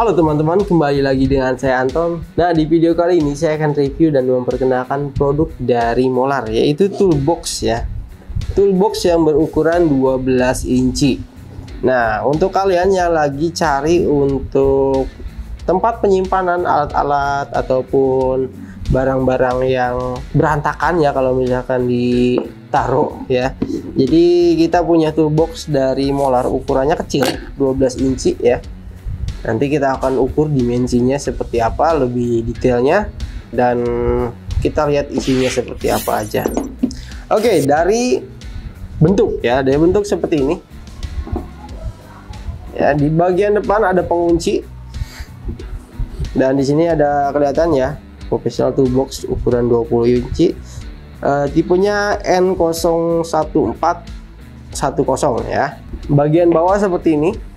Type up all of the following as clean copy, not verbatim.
Halo teman-teman, kembali lagi dengan saya Anton. Nah, di video kali ini saya akan review dan memperkenalkan produk dari Molar, yaitu toolbox ya. Toolbox yang berukuran 12 inci. Nah, untuk kalian yang lagi cari untuk tempat penyimpanan alat-alat ataupun barang-barang yang berantakan ya kalau misalkan ditaruh ya. Jadi kita punya toolbox dari Molar, ukurannya kecil, 12 inci ya. Nanti kita akan ukur dimensinya seperti apa, lebih detailnya, dan kita lihat isinya seperti apa aja. Oke, dari bentuk ya, dari bentuk seperti ini. Ya, di bagian depan ada pengunci, dan di sini ada kelihatan ya, professional toolbox ukuran 20 inci, tipenya N01410 ya. Bagian bawah seperti ini.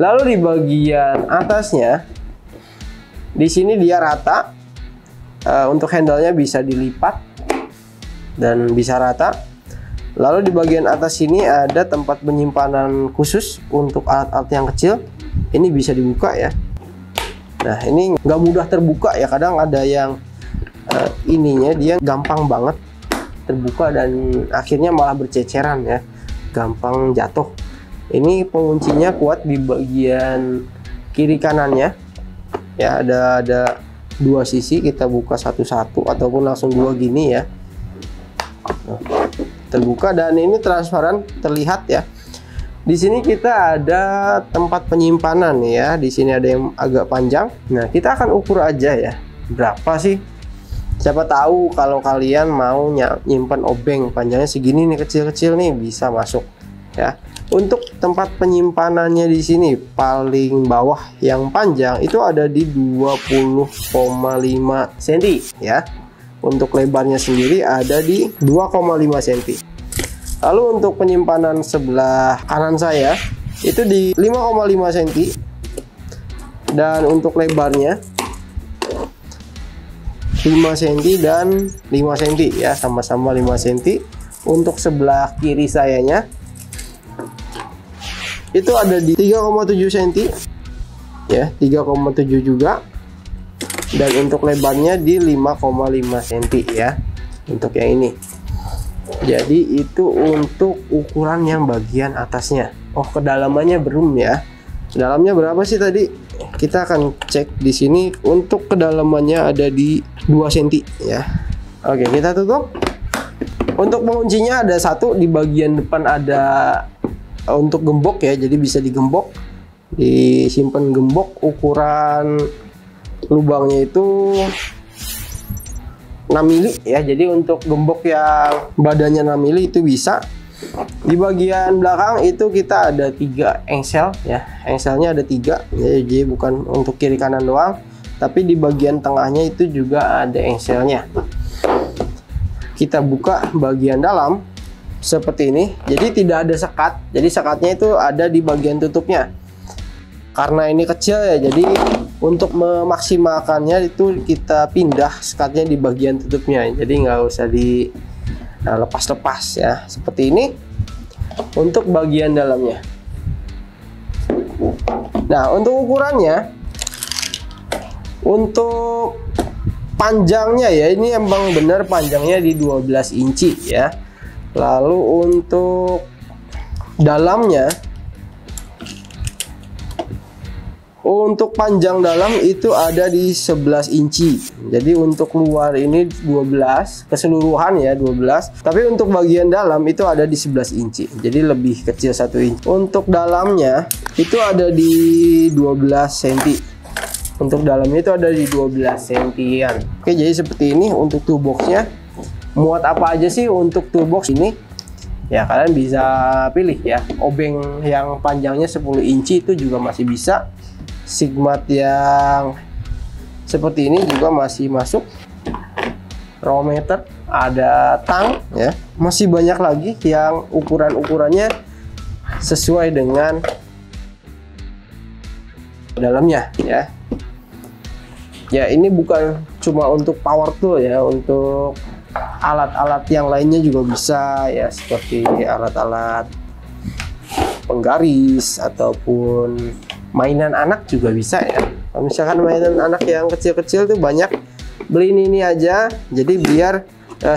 Lalu di bagian atasnya, di sini dia rata. Untuk handle-nya bisa dilipat dan bisa rata. Lalu di bagian atas sini ada tempat penyimpanan khusus untuk alat-alat yang kecil. Ini bisa dibuka ya. Nah, ini nggak mudah terbuka ya. Kadang ada yang ininya dia gampang banget terbuka dan akhirnya malah berceceran ya, gampang jatuh. Ini penguncinya kuat di bagian kiri kanannya ya, ada dua sisi, kita buka satu-satu ataupun langsung dua gini ya. Nah, terbuka dan ini transparan, terlihat ya. Di sini kita ada tempat penyimpanan ya. Di sini ada yang agak panjang. Nah, kita akan ukur aja ya, berapa sih. Siapa tahu kalau kalian mau nyimpan obeng panjangnya segini nih, kecil-kecil nih, bisa masuk ya. Untuk tempat penyimpanannya di sini paling bawah yang panjang itu ada di 20,5 cm ya. Untuk lebarnya sendiri ada di 2,5 cm. Lalu untuk penyimpanan sebelah kanan saya itu di 5,5 cm. Dan untuk lebarnya 5 cm dan 5 cm ya, sama-sama 5 cm. Untuk sebelah kiri sayanya itu ada di 3,7 cm ya, 3,7 juga. Dan untuk lebarnya di 5,5 cm ya, untuk yang ini. Jadi itu untuk ukuran yang bagian atasnya. Oh, kedalamannya belum ya. Dalamnya berapa sih tadi? Kita akan cek di sini. Untuk kedalamannya ada di 2 cm ya. Oke, kita tutup. Untuk penguncinya ada satu di bagian depan, ada untuk gembok ya, jadi bisa digembok, disimpan gembok. Ukuran lubangnya itu 6 mili ya, jadi untuk gembok yang badannya 6 mili itu bisa. Di bagian belakang itu kita ada 3 engsel ya, engselnya ada 3 ya, jadi bukan untuk kiri kanan doang, tapi di bagian tengahnya itu juga ada engselnya. Kita buka bagian dalam seperti ini, jadi tidak ada sekat, jadi sekatnya itu ada di bagian tutupnya. Karena ini kecil ya, jadi untuk memaksimalkannya itu kita pindah sekatnya di bagian tutupnya, jadi nggak usah dilepas-lepas ya, seperti ini. Untuk bagian dalamnya, nah untuk ukurannya, untuk panjangnya ya, ini emang benar panjangnya di 12 inci ya. Lalu untuk dalamnya, untuk panjang dalam itu ada di 11 inci. Jadi untuk luar ini 12, keseluruhan ya 12. Tapi untuk bagian dalam itu ada di 11 inci. Jadi lebih kecil 1 inci. Untuk dalamnya itu ada di 12 cm. Untuk dalamnya itu ada di 12 cm. Oke, jadi seperti ini untuk toolboxnya. Muat apa aja sih untuk toolbox ini? Ya, kalian bisa pilih ya. Obeng yang panjangnya 10 inci itu juga masih bisa. Sigmat yang seperti ini juga masih masuk. Raw meter, ada tang ya. Masih banyak lagi yang ukuran-ukurannya sesuai dengan dalamnya ya. Ya, ini bukan cuma untuk power tool ya, untuk alat-alat yang lainnya juga bisa ya, seperti alat-alat penggaris ataupun mainan anak juga bisa ya. Kalau misalkan mainan anak yang kecil-kecil tuh banyak, beliin ini aja. Jadi biar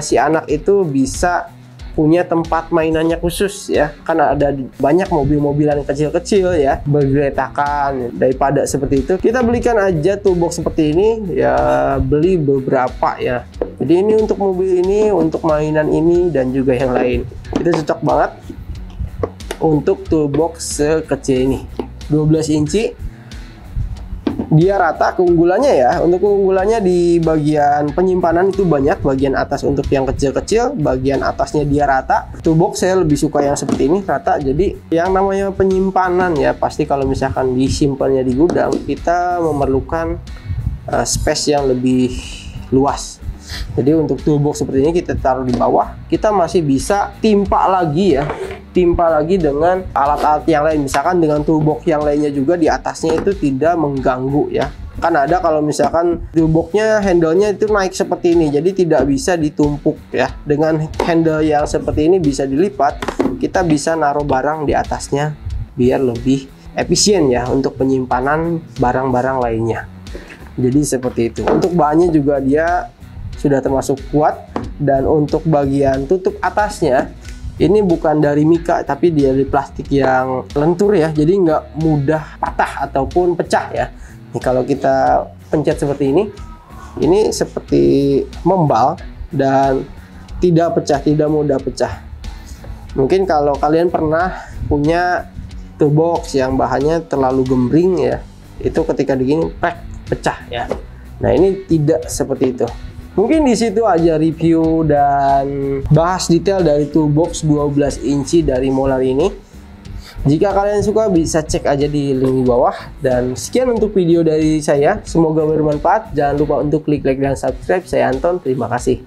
si anak itu bisa punya tempat mainannya khusus ya, karena ada banyak mobil-mobilan kecil-kecil ya bergeretakan. Daripada seperti itu, kita belikan aja toolbox seperti ini ya, beli beberapa ya. Jadi ini untuk mobil ini, untuk mainan ini, dan juga yang lain. Itu cocok banget untuk toolbox sekecil ini. 12 inci, dia rata. Keunggulannya ya, untuk keunggulannya di bagian penyimpanan itu banyak. Bagian atas untuk yang kecil-kecil, bagian atasnya dia rata. Toolbox saya lebih suka yang seperti ini, rata. Jadi yang namanya penyimpanan ya, pasti kalau misalkan disimpannya di gudang, kita memerlukan space yang lebih luas. Jadi untuk toolbox seperti ini kita taruh di bawah, kita masih bisa timpa lagi ya, timpa lagi dengan alat-alat yang lain. Misalkan dengan toolbox yang lainnya juga di atasnya itu tidak mengganggu ya. Kan ada kalau misalkan toolboxnya handle-nya itu naik seperti ini, jadi tidak bisa ditumpuk ya. Dengan handle yang seperti ini bisa dilipat, kita bisa naruh barang di atasnya biar lebih efisien ya untuk penyimpanan barang-barang lainnya. Jadi seperti itu. Untuk bahannya juga dia sudah termasuk kuat, dan untuk bagian tutup atasnya ini bukan dari mika tapi dia dari plastik yang lentur ya, jadi nggak mudah patah ataupun pecah ya. Nih, kalau kita pencet seperti ini seperti membal dan tidak pecah, tidak mudah pecah. Mungkin kalau kalian pernah punya toolbox yang bahannya terlalu gembring ya, itu ketika digini pecah ya. Nah ini tidak seperti itu. Mungkin di situ aja review dan bahas detail dari toolbox 12 inci dari Molar ini. Jika kalian suka bisa cek aja di link di bawah. Dan sekian untuk video dari saya, semoga bermanfaat. Jangan lupa untuk klik like dan subscribe. Saya Anton, terima kasih.